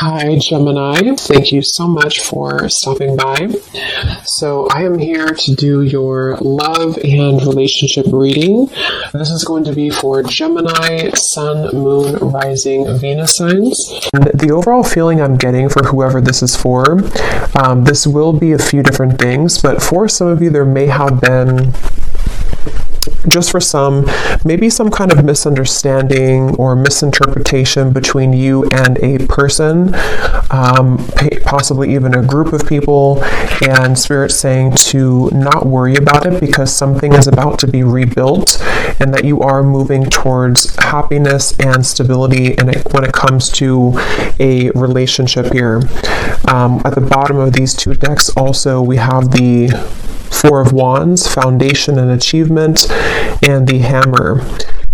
Hi, Gemini. Thank you so much for stopping by. So I am here to do your love and relationship reading. This is going to be for Gemini, Sun, Moon, Rising, Venus signs. And the overall feeling I'm getting for whoever this is for, this will be a few different things, but for some of you, there may have been, just for some, maybe some kind of misunderstanding or misinterpretation between you and a person, possibly even a group of people, and Spirit saying to not worry about it because something is about to be rebuilt and that you are moving towards happiness and stability when it comes to a relationship here. At the bottom of these two decks also we have the Four of Wands, Foundation and Achievement, and the Hammer.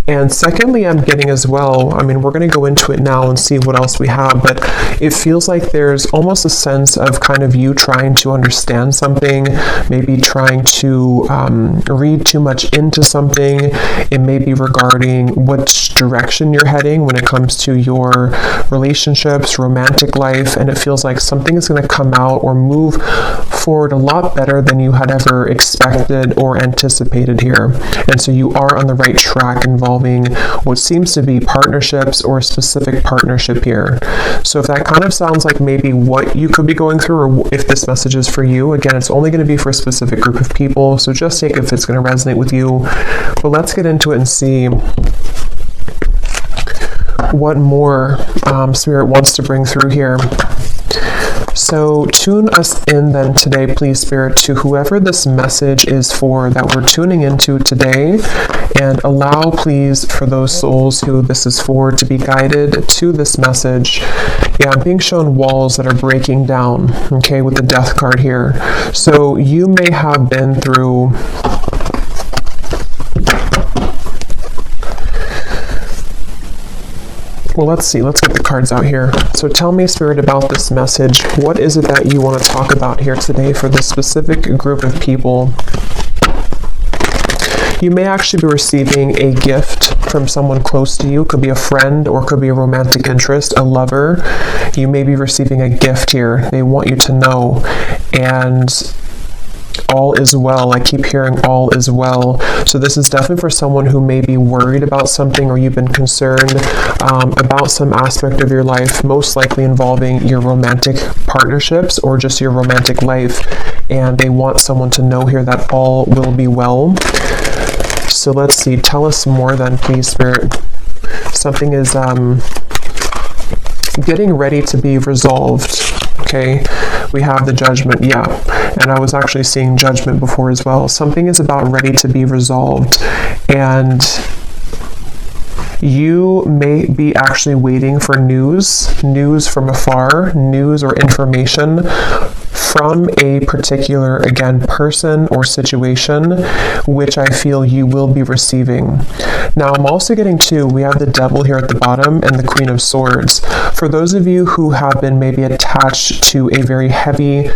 And secondly, I'm getting as well, we're going to go into it now and see what else we have, but it feels like there's almost a sense of kind of you trying to understand something, maybe trying to read too much into something. It may be regarding which direction you're heading when it comes to your relationships, romantic life, and it feels like something is going to come out or move forward a lot better than you had ever expected or anticipated here. And so you are on the right track involving what seems to be partnerships or a specific partnership here. So if that kind of sounds like maybe what you could be going through, or if this message is for you, again, it's only going to be for a specific group of people, so just take it if it's going to resonate with you. But let's get into it and see what more Spirit wants to bring through here. So tune us in then today, please, Spirit, to whoever this message is for that we're tuning into today, and allow, please, for those souls who this is for to be guided to this message. Yeah, I'm being shown walls that are breaking down, okay, with the Death card here. So you may have been through well, let's see. Let's get the cards out here. So tell me, Spirit, about this message. What is it that you want to talk about here today for this specific group of people? You may actually be receiving a gift from someone close to you. Could be a friend or could be a romantic interest, a lover. You may be receiving a gift here. They want you to know. And all is well. I keep hearing all is well. So this is definitely for someone who may be worried about something, or you've been concerned about some aspect of your life, most likely involving your romantic partnerships or just your romantic life. And they want someone to know here that all will be well. So let's see. Tell us more then, please, Spirit. Something is getting ready to be resolved. Okay, we have the Judgment, yeah, and I was actually seeing Judgment before as well. Something is about ready to be resolved, and you may be actually waiting for news from afar, news or information from a particular, again, person or situation, which I feel you will be receiving. Now, I'm also getting we have the Devil here at the bottom and the Queen of Swords. For those of you who have been maybe attached to a very heavy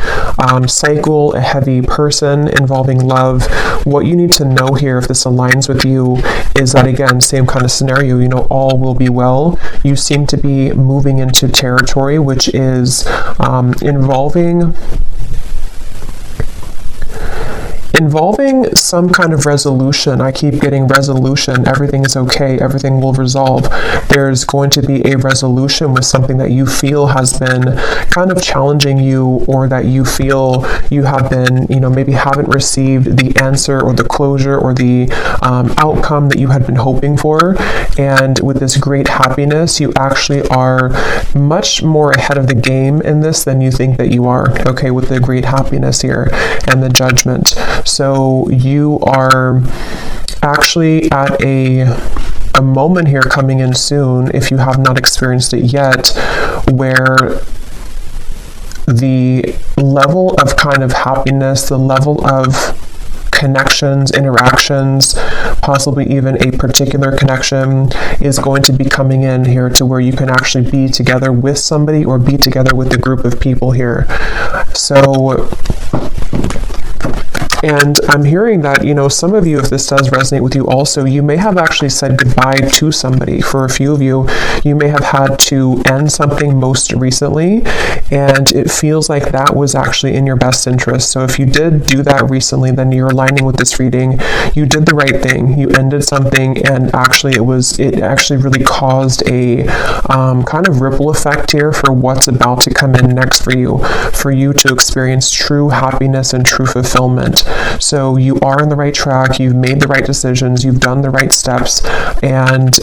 cycle, a heavy person involving love, what you need to know here, if this aligns with you, is that, again, same kind of scenario, all will be well. You seem to be moving into territory which is involving some kind of resolution. I keep getting resolution. Everything is okay. Everything will resolve. There's going to be a resolution with something that you feel has been kind of challenging you, or that you feel you have been, maybe haven't received the answer or the closure or the outcome that you had been hoping for. And with this great happiness, you actually are much more ahead of the game in this than you think that you are, okay, with the great happiness here and the Judgment. So you are actually at a moment here coming in soon, if you have not experienced it yet, where the level of kind of happiness, the level of connections, interactions, possibly even a particular connection, is going to be coming in here to where you can actually be together with somebody or be together with a group of people here. So And I'm hearing that, some of you, if this does resonate with you also, you may have actually said goodbye to somebody. For a few of you, you may have had to end something most recently, and it feels like that was actually in your best interest. So if you did do that recently, then you're aligning with this reading. You did the right thing. You ended something, and actually it actually really caused a kind of ripple effect here for what's about to come in next for you to experience true happiness and true fulfillment. So you are on the right track. You've made the right decisions. You've done the right steps. And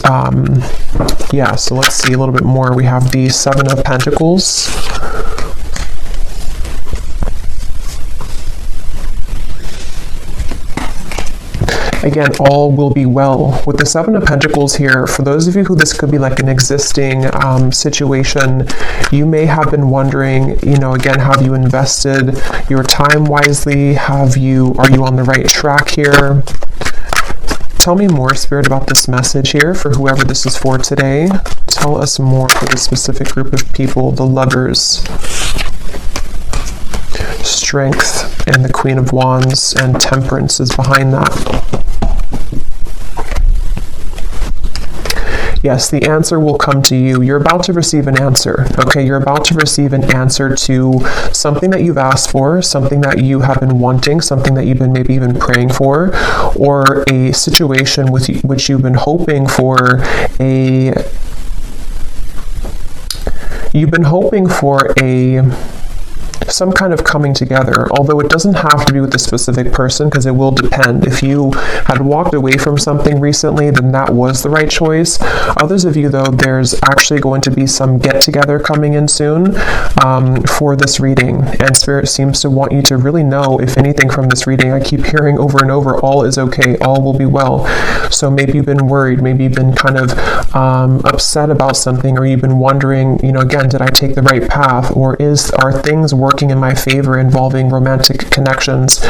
so let's see a little bit more. We have the Seven of Pentacles. Again, all will be well. With the Seven of Pentacles here, for those of you who this could be like an existing situation, you may have been wondering, again, have you invested your time wisely? Are you on the right track here? Tell me more, Spirit, about this message here for whoever this is for today. Tell us more for this specific group of people, the Lovers. Strength and the Queen of Wands, and Temperance is behind that. Yes, the answer will come to you. You're about to receive an answer, okay? You're about to receive an answer to something that you've asked for, something that you have been wanting, something that you've been maybe even praying for, or a situation with which you've been hoping for some kind of coming together, although it doesn't have to be with a specific person, because it will depend. If you had walked away from something recently, then that was the right choice. Others of you, though, there's actually going to be some get-together coming in soon for this reading, and Spirit seems to want you to really know, if anything, from this reading. I keep hearing over and over, all is okay, all will be well. So maybe you've been worried, maybe you've been kind of upset about something, or you've been wondering, again, did I take the right path, or are things working in my favor involving romantic connections?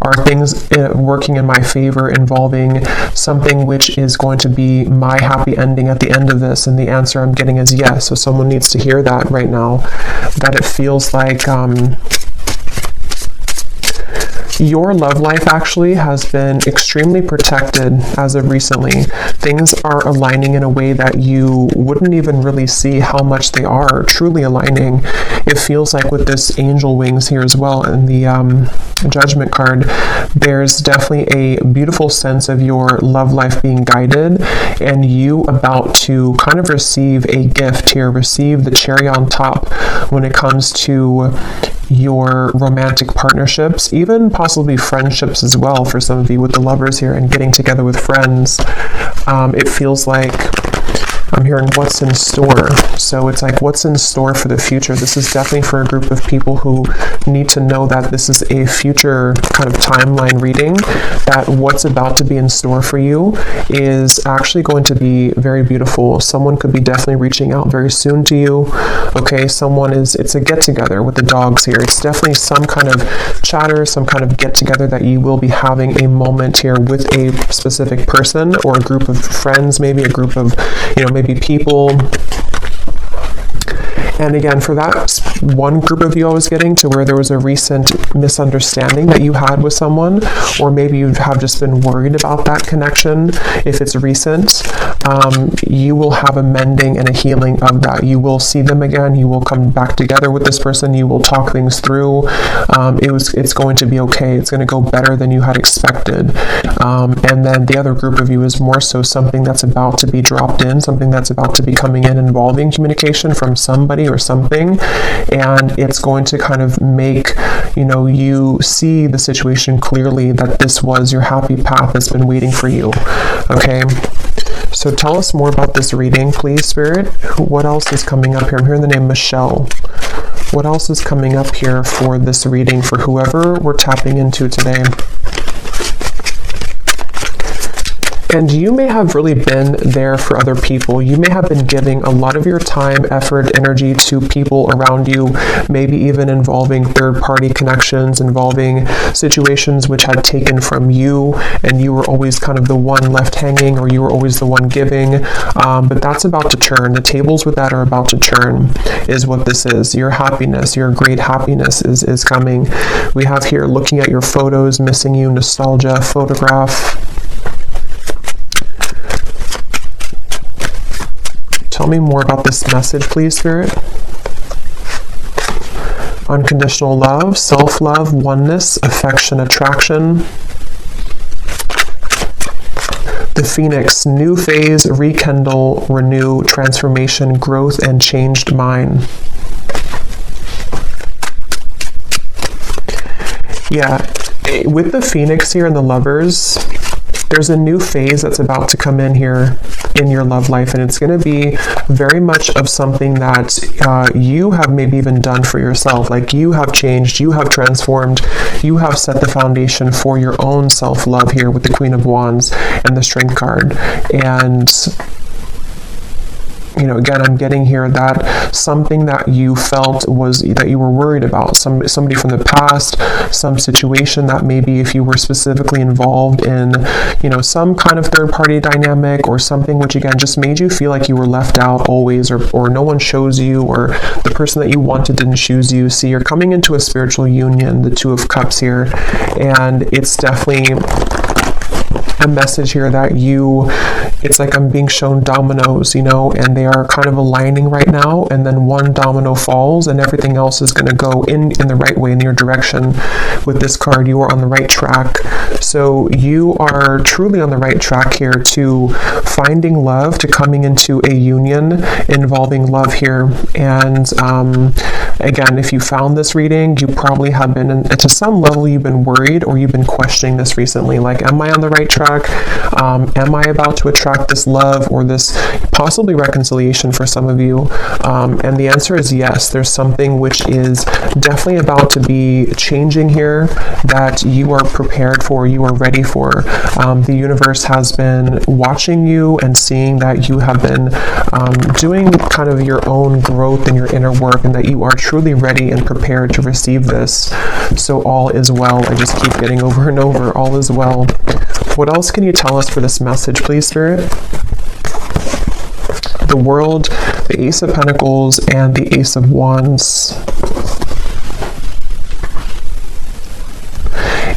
Are things working in my favor involving something which is going to be my happy ending at the end of this? And the answer I'm getting is yes. So someone needs to hear that right now, that it feels like your love life actually has been extremely protected as of recently. Things are aligning in a way that you wouldn't even really see how much they are truly aligning. It feels like with this angel wings here as well in the judgment card, there's definitely a beautiful sense of your love life being guided, and you about to kind of receive a gift here, receive the cherry on top when it comes to your romantic partnerships, even possibly friendships as well for some of you with the Lovers here and getting together with friends. It feels like I'm hearing what's in store. So it's like what's in store for the future. This is definitely for a group of people who need to know that this is a future kind of timeline reading, that what's about to be in store for you is actually going to be very beautiful. Someone could be definitely reaching out very soon to you. Okay, it's a get-together with the dogs here. It's definitely some kind of chatter, some kind of get-together that you will be having a moment here with a specific person or a group of friends, maybe a group of, maybe people. And again, for that one group of you I was getting to where there was a recent misunderstanding that you had with someone, or maybe you have just been worried about that connection. If it's recent, you will have a mending and a healing of that. You will see them again. You will come back together with this person. You will talk things through. It's going to be okay. It's going to go better than you had expected. And then the other group of you is more so something that's about to be dropped in, something that's about to be coming in involving communication from somebody or something, and it's going to kind of make you see the situation clearly, that this was your happy path that's been waiting for you. Okay, so tell us more about this reading, please, Spirit. What else is coming up here? I'm hearing the name Michelle. What else is coming up here for this reading for whoever we're tapping into today? And you may have really been there for other people. You may have been giving a lot of your time, effort, energy to people around you, maybe even involving third-party connections, involving situations which had taken from you, and you were always kind of the one left hanging, or you were always the one giving. But that's about to turn. The tables with that are about to turn, is what this is. Your happiness, your great happiness is coming. We have here, looking at your photos, missing you, nostalgia, photograph. Tell me more about this message, please, Spirit. Unconditional love, self-love, oneness, affection, attraction. The Phoenix, new phase, rekindle, renew, transformation, growth, and changed mind. Yeah, with the Phoenix here and the Lovers, there's a new phase that's about to come in here in your love life, and it's going to be very much of something that you have maybe even done for yourself. Like, you have changed, you have transformed, you have set the foundation for your own self-love here with the Queen of Wands and the Strength card. And you know, again, I'm getting here that something that you felt was that you were worried about, somebody from the past, some situation that maybe if you were specifically involved in, you know, some kind of third-party dynamic or something which again just made you feel like you were left out always, or no one chose you, or the person that you wanted didn't choose you. See, you're coming into a spiritual union, the Two of Cups here, and it's definitely a message here that it's like I'm being shown dominoes, you know, and they are kind of aligning right now, and then one domino falls and everything else is going to go in the right way, in your direction. With this card, you are on the right track. So you are truly on the right track here to finding love, to coming into a union involving love here. And again, if you found this reading, you probably have been, to some level, you've been worried or you've been questioning this recently. Like, am I on the right track? Am I about to attract this love or this possibly reconciliation for some of you? And the answer is yes. There's something which is definitely about to be changing here that you are prepared for, you are ready for. The universe has been watching you and seeing that you have been doing kind of your own growth in your inner work, and that you are truly ready and prepared to receive this. So all is well. I just keep getting over and over, all is well. What else can you tell us for this message, please, Spirit? The World, the Ace of Pentacles, and the Ace of Wands.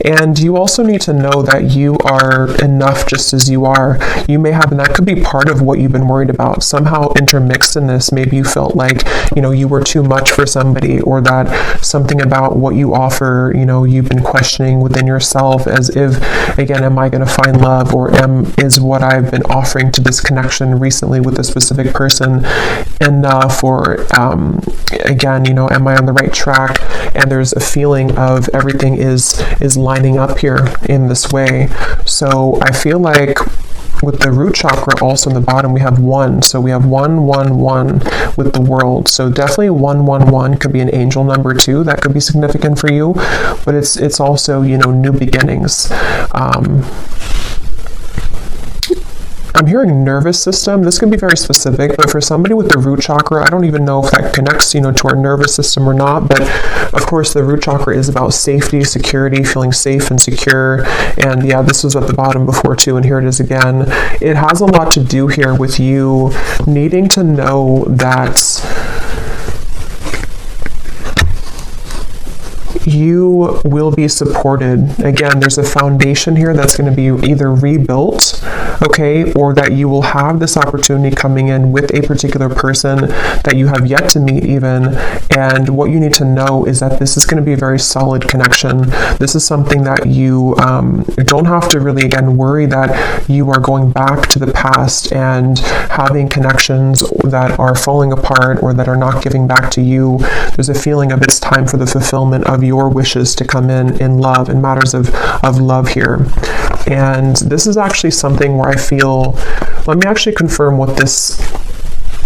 And you also need to know that you are enough just as you are. You may have, and that could be part of what you've been worried about. Somehow intermixed in this, maybe you felt like, you know, you were too much for somebody, or that something about what you offer, you know, you've been questioning within yourself, as if, again, am I going to find love, or is what I've been offering to this connection recently with a specific person enough, or again, you know, am I on the right track? And there's a feeling of everything is lining up here in this way. So I feel like with the root chakra also in the bottom, we have 1. So we have 111 with the World. So definitely 111 could be an angel number too. That could be significant for you. But it's also, you know, new beginnings. I'm hearing nervous system. This can be very specific, but for somebody with the root chakra, I don't even know if that connects, you know, to our nervous system or not. But of course, the root chakra is about safety, security, feeling safe and secure. And yeah, this was at the bottom before too, and here it is again. It has a lot to do here with you needing to know that you will be supported. Again, there's a foundation here that's going to be either rebuilt, okay, or that you will have this opportunity coming in with a particular person that you have yet to meet even. And what you need to know is that this is going to be a very solid connection. This is something that you don't have to really, again, worry that you are going back to the past and having connections that are falling apart or that are not giving back to you. There's a feeling of it's time for the fulfillment of your wishes to come in love, in matters of love here. And this is actually something where I feel, let me actually confirm what this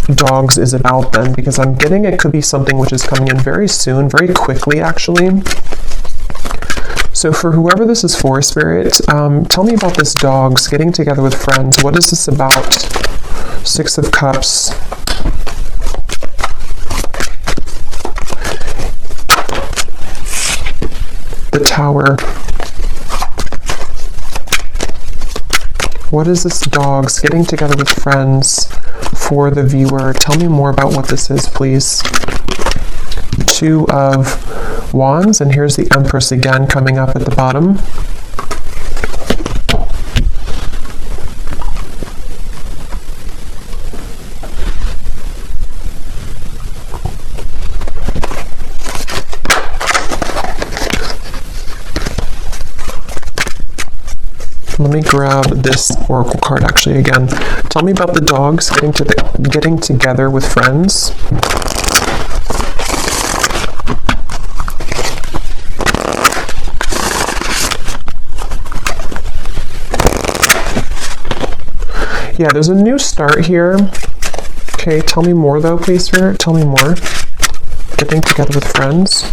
dogs is about then, because I'm getting it could be something which is coming in very soon, very quickly actually. So for whoever this is for, Spirit, tell me about this dogs getting together with friends. What is this about? Six of Cups. The Tower. What is this dogs getting together with friends for the viewer? Tell me more about what this is, please. Two of Wands, and here's the Empress again coming up at the bottom. Let me grab this oracle card actually again. Tell me about the dogs getting together with friends. Yeah, there's a new start here. Okay, tell me more though, please, Spirit. Tell me more. Getting together with friends.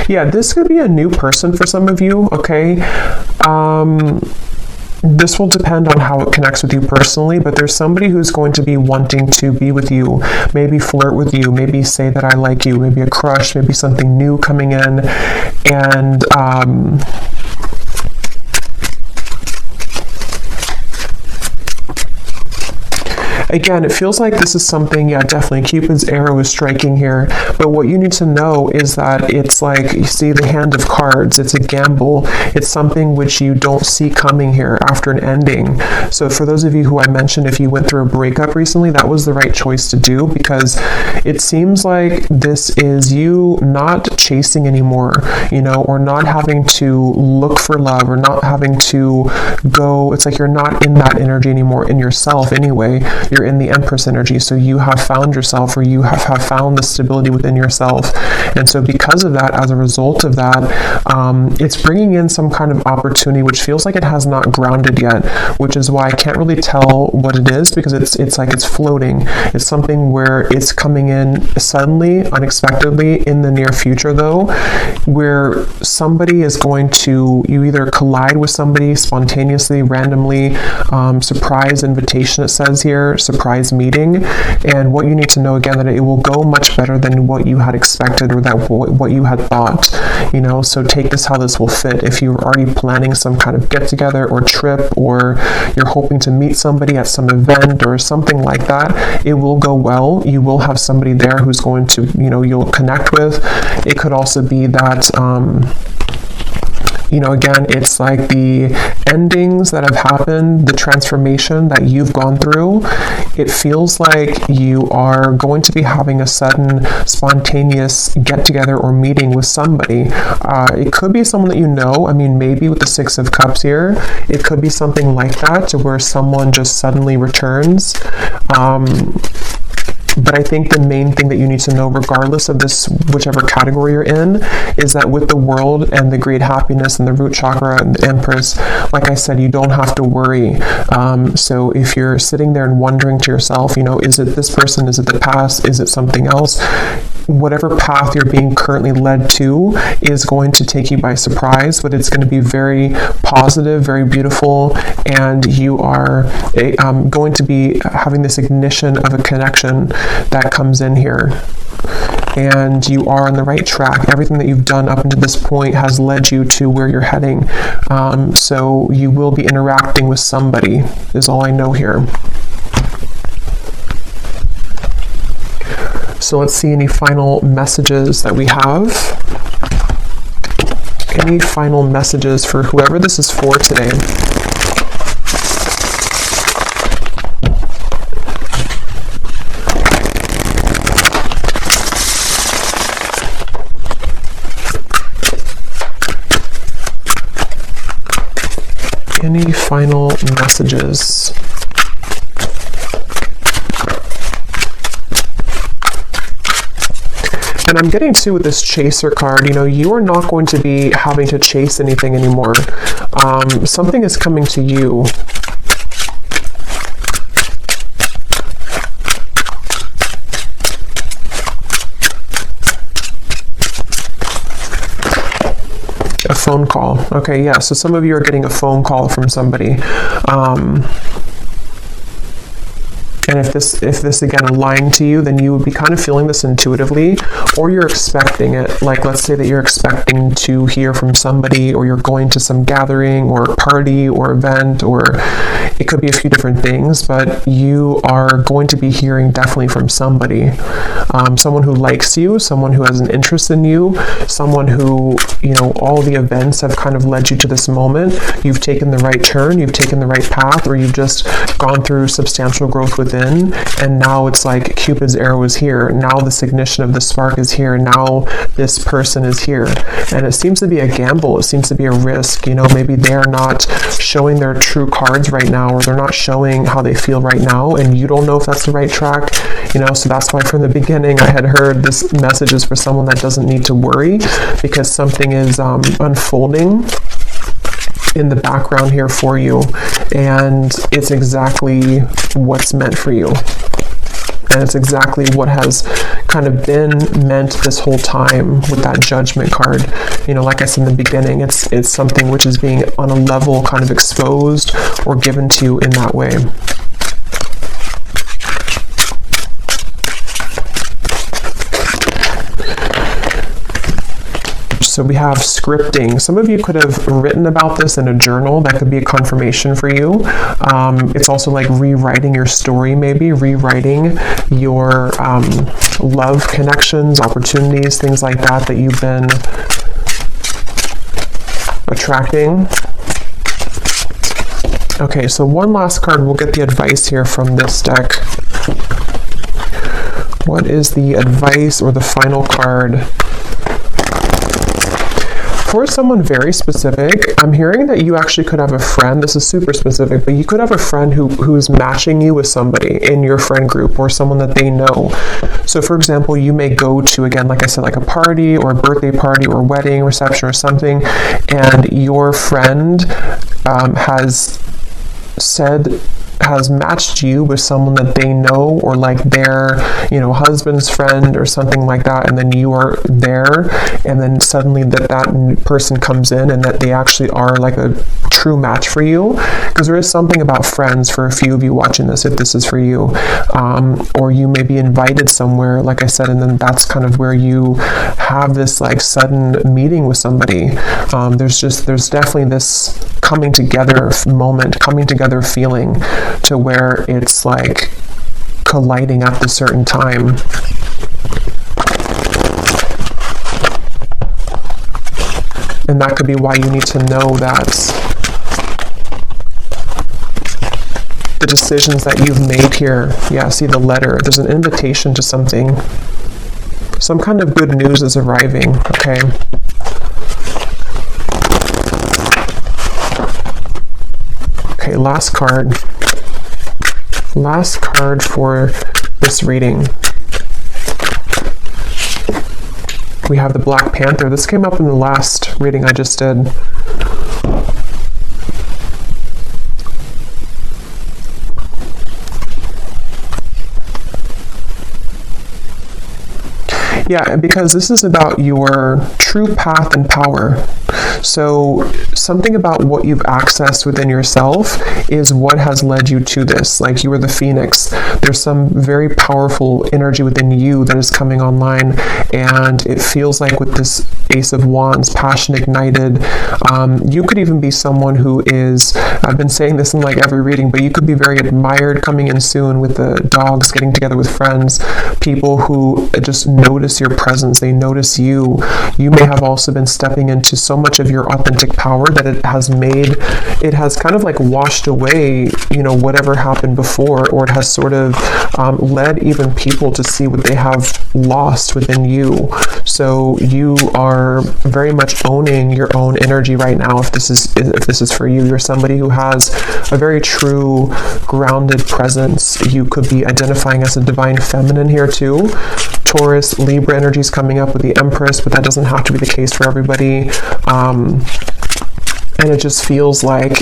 Yeah, this could be a new person for some of you, okay? This will depend on how it connects with you personally, but there's somebody who's going to be wanting to be with you, maybe flirt with you, maybe say that I like you, maybe a crush, maybe something new coming in, and again, it feels like this is something, yeah, definitely, Cupid's arrow is striking here, but what you need to know is that it's like, you see the hand of cards, it's a gamble, it's something which you don't see coming here after an ending. So for those of you who I mentioned, if you went through a breakup recently, that was the right choice to do, because it seems like this is you not chasing anymore, you know, or not having to look for love, or not having to go, it's like you're not in that energy anymore in yourself anyway. You're in the Empress energy, so you have found yourself, or you have found the stability within yourself. And so because of that, as a result of that, it's bringing in some kind of opportunity which feels like it has not grounded yet, which is why I can't really tell what it is, because it's like it's floating. It's something where it's coming in suddenly, unexpectedly in the near future though, where somebody is going to, you either collide with somebody spontaneously, randomly, surprise invitation, it says here, surprise meeting, and what you need to know again, that it will go much better than what you had expected, or that what you had thought, you know. So take this how this will fit. If you're already planning some kind of get together or trip, or you're hoping to meet somebody at some event or something like that, it will go well. You will have somebody there who's going to, you know, you'll connect with. It could also be that you know, again, it's like the endings that have happened, the transformation that you've gone through. It feels like you are going to be having a sudden spontaneous get together or meeting with somebody. It could be someone that you know. I mean, maybe with the Six of Cups here, it could be something like that, to where someone just suddenly returns. But I think the main thing that you need to know, regardless of this, whichever category you're in, is that with the World and the great happiness and the root chakra and the Empress, like I said, you don't have to worry. So if you're sitting there and wondering to yourself, you know, is it this person? Is it the past? Is it something else? Whatever path you're being currently led to is going to take you by surprise, but it's going to be very positive, very beautiful, and you are going to be having this ignition of a connection that comes in here. And you are on the right track. Everything that you've done up until this point has led you to where you're heading. So you will be interacting with somebody, is all I know here. So let's see any final messages that we have. Any final messages for whoever this is for today? Any final messages? And I'm getting to with this chaser card, you know, you are not going to be having to chase anything anymore. Something is coming to you. phone call. Okay, yeah, so some of you are getting a phone call from somebody. And if this again aligned to you, then you would be kind of feeling this intuitively, or you're expecting it. Like, let's say that you're expecting to hear from somebody, or you're going to some gathering or party or event, or it could be a few different things, but you are going to be hearing definitely from somebody. Someone who likes you, someone who has an interest in you, someone who, all the events have kind of led you to this moment. You've taken the right turn, you've taken the right path, or you've just gone through substantial growth within, and now it's like Cupid's arrow is here. Now this ignition of the spark is here. Now this person is here. And it seems to be a gamble. It seems to be a risk. Maybe they're not showing their true cards right now, or they're not showing how they feel right now, and you don't know if that's the right track. So that's why from the beginning I had heard this message is for someone that doesn't need to worry, because something is unfolding in the background here for you, and it's exactly what's meant for you, and it's exactly what has kind of been meant this whole time with that Judgment card. Like I said in the beginning, it's something which is being on a level kind of exposed or given to you in that way. So we have scripting. Some of you could have written about this in a journal. That could be a confirmation for you. It's also like rewriting your story, maybe rewriting your love connections, opportunities, things like that you've been attracting. Okay, so one last card. We'll get the advice here from this deck. What is the advice or the final card for someone very specific? I'm hearing that you actually could have a friend. This is super specific, but you could have a friend who's matching you with somebody in your friend group, or someone that they know. So for example, you may go to, again, like I said, like a party or a birthday party or wedding reception or something, and your friend has matched you with someone that they know, or like their husband's friend or something like that, and then you are there, and then suddenly that person comes in and that they actually are like a true match for you. Because there is something about friends for a few of you watching this, if this is for you, or you may be invited somewhere, like I said, and then that's kind of where you have this like sudden meeting with somebody. There's definitely this coming together moment, coming together feeling, to where it's like colliding at a certain time. And that could be why you need to know that the decisions that you've made here, see the letter, there's an invitation to something. Some kind of good news is arriving, okay? Okay, last card. Last card for this reading. We have the Black Panther. This came up in the last reading I just did. Yeah, because this is about your true path and power. So something about what you've accessed within yourself is what has led you to this. Like you are the phoenix. There's some very powerful energy within you that is coming online, and it feels like with this Ace of Wands, passion ignited, you could even be someone who is, I've been saying this in like every reading, but you could be very admired coming in soon with the dogs, getting together with friends, people who just notice your presence, they notice you. You may have also been stepping into so much of your authentic power that it has kind of like washed away, whatever happened before, or it has sort of led even people to see what they have lost within you. So you are very much owning your own energy right now. If this is for you, you're somebody who has a very true, grounded presence. You could be identifying as a divine feminine here too. Taurus, Libra energy is coming up with the Empress, but that doesn't have to be the case for everybody. And it just feels like,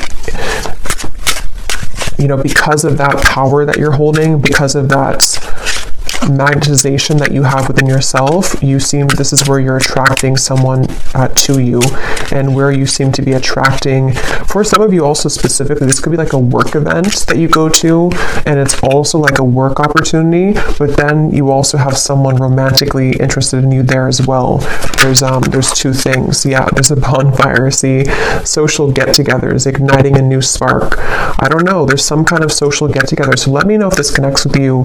because of that power that you're holding, because of that magnetization that you have within yourself, this is where you're attracting someone to you, and where you seem to be attracting, for some of you also specifically, this could be like a work event that you go to, and it's also like a work opportunity, but then you also have someone romantically interested in you there as well. There's two things. Yeah, there's a bonfire. See, social get-togethers, igniting a new spark. I don't know, there's some kind of social get-together. So let me know if this connects with you.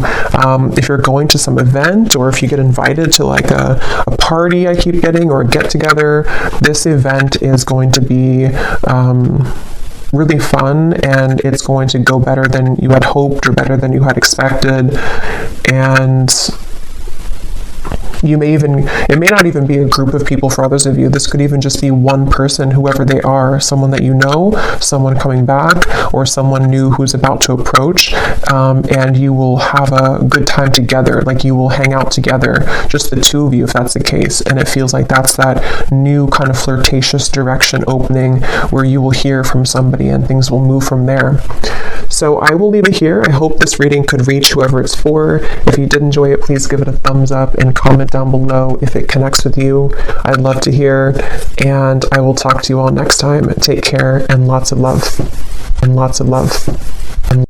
If you're going to some event, or if you get invited to like a party I keep getting, or a get-together, this event is going to be really fun, and it's going to go better than you had hoped, or better than you had expected. And it may not even be a group of people for others of you. This could even just be one person, whoever they are, someone that you know, someone coming back, or someone new who's about to approach, and you will have a good time together. Like, you will hang out together, just the two of you, if that's the case, and it feels like that's that new kind of flirtatious direction opening, where you will hear from somebody and things will move from there. So I will leave it here. I hope this reading could reach whoever it's for. If you did enjoy it, please give it a thumbs up and comment down below if it connects with you. I'd love to hear, and I will talk to you all next time. Take care, and lots of love. And lots of love.